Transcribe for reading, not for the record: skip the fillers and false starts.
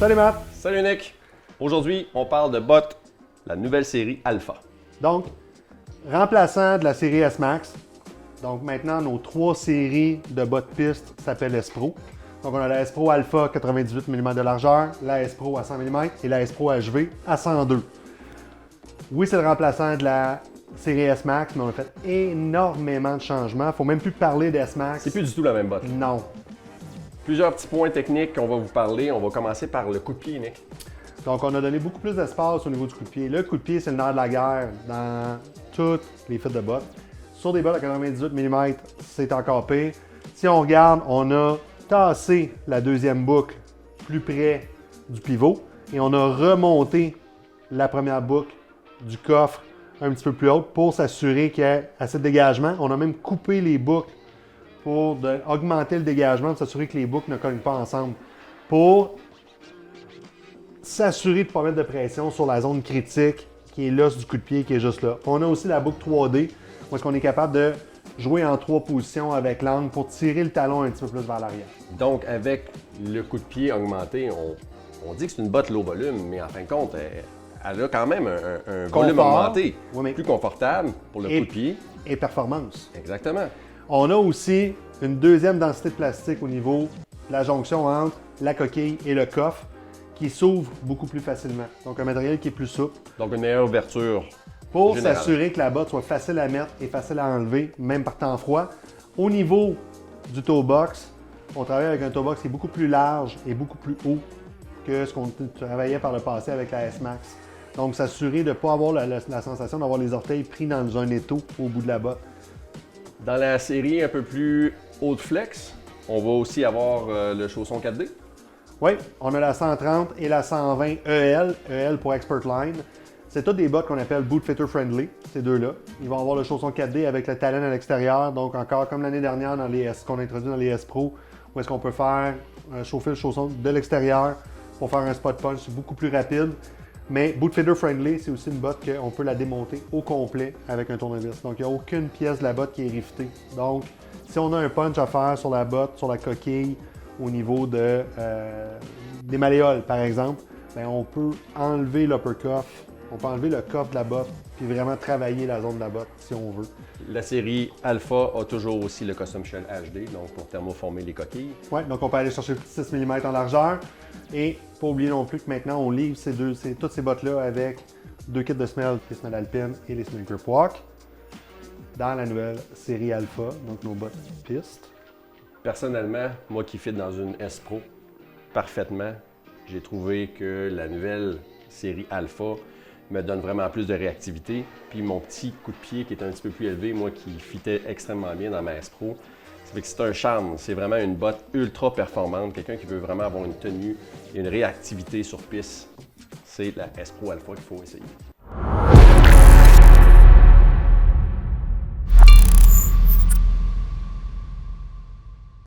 Salut Matt! Salut Nick! Aujourd'hui, on parle de bottes, la nouvelle série Alpha. Donc, remplaçant de la série S-Max. Donc maintenant, nos 3 séries de bottes piste s'appellent S-Pro. Donc on a la S-Pro Alpha 98 mm de largeur, la S-Pro à 100 mm et la S-Pro HV à 102. Oui, c'est le remplaçant de la série S-Max, mais on a fait énormément de changements. Il ne faut même plus parler d'S-Max. C'est plus du tout la même botte. Non. Plusieurs petits points techniques qu'on va vous parler. On va commencer par le coup de pied, Nick. Donc, on a donné beaucoup plus d'espace au niveau du coup de pied. Le coup de pied, c'est le nerf de la guerre dans toutes les fits de bottes. Sur des bottes à 98 mm, c'est encore pire. Si on regarde, on a tassé la deuxième boucle plus près du pivot et on a remonté la première boucle du coffre un petit peu plus haute pour s'assurer qu'il y ait assez de dégagement. On a même coupé les boucles pour augmenter le dégagement, de s'assurer que les boucles ne cognent pas ensemble. Pour s'assurer de ne pas mettre de pression sur la zone critique qui est l'os du coup de pied qui est juste là. On a aussi la boucle 3D où est-ce qu'on est capable de jouer en 3 positions avec l'angle pour tirer le talon un petit peu plus vers l'arrière. Donc, avec le coup de pied augmenté, on dit que c'est une botte low volume, mais en fin de compte, elle a quand même un volume augmenté, oui, mais plus confortable pour le coup de pied. Et performance. Exactement. On a aussi une deuxième densité de plastique au niveau de la jonction entre la coquille et le coffre qui s'ouvre beaucoup plus facilement. Donc, un matériel qui est plus souple. Donc, une meilleure ouverture. Pour générale. s'assurer que la botte soit facile à mettre et facile à enlever, même par temps froid. Au niveau du toe box, on travaille avec un toe box qui est beaucoup plus large et beaucoup plus haut que ce qu'on travaillait par le passé avec la S-Max. Donc, s'assurer de ne pas avoir la sensation d'avoir les orteils pris dans un étau au bout de la botte. Dans la série un peu plus haute flex, on va aussi avoir le chausson 4D. Oui, on a la 130 et la 120 EL, EL pour Expert Line. C'est toutes des bottes qu'on appelle boot fitter friendly, ces deux-là. Ils vont avoir le chausson 4D avec le talon à l'extérieur, donc encore comme l'année dernière dans les S qu'on a introduit dans les S Pro, où est-ce qu'on peut faire chauffer le chausson de l'extérieur pour faire un spot punch, c'est beaucoup plus rapide. Mais boot fitter friendly, c'est aussi une botte qu'on peut la démonter au complet avec un tournevis. Donc il n'y a aucune pièce de la botte qui est rivetée. Donc si on a un punch à faire sur la botte, sur la coquille, au niveau des malléoles par exemple, bien, on peut enlever l'uppercuff, on peut enlever le coffre de la botte, puis vraiment travailler la zone de la botte si on veut. La série Alpha a toujours aussi le Custom Shell HD, donc pour thermoformer les coquilles. Oui, donc on peut aller chercher le petit 6 mm en largeur. Et pas oublier non plus que maintenant on livre toutes ces bottes-là avec 2 kits de semelles, les semelles alpines et les semelles grip walk, dans la nouvelle série Alpha, donc nos bottes piste. Personnellement, moi qui fit dans une S Pro parfaitement, j'ai trouvé que la nouvelle série Alpha me donne vraiment plus de réactivité. Puis mon petit coup de pied qui est un petit peu plus élevé, moi qui fitait extrêmement bien dans ma S Pro, ça fait que c'est un charme. C'est vraiment une botte ultra performante. Quelqu'un qui veut vraiment avoir une tenue et une réactivité sur piste, c'est la S Pro Alpha qu'il faut essayer.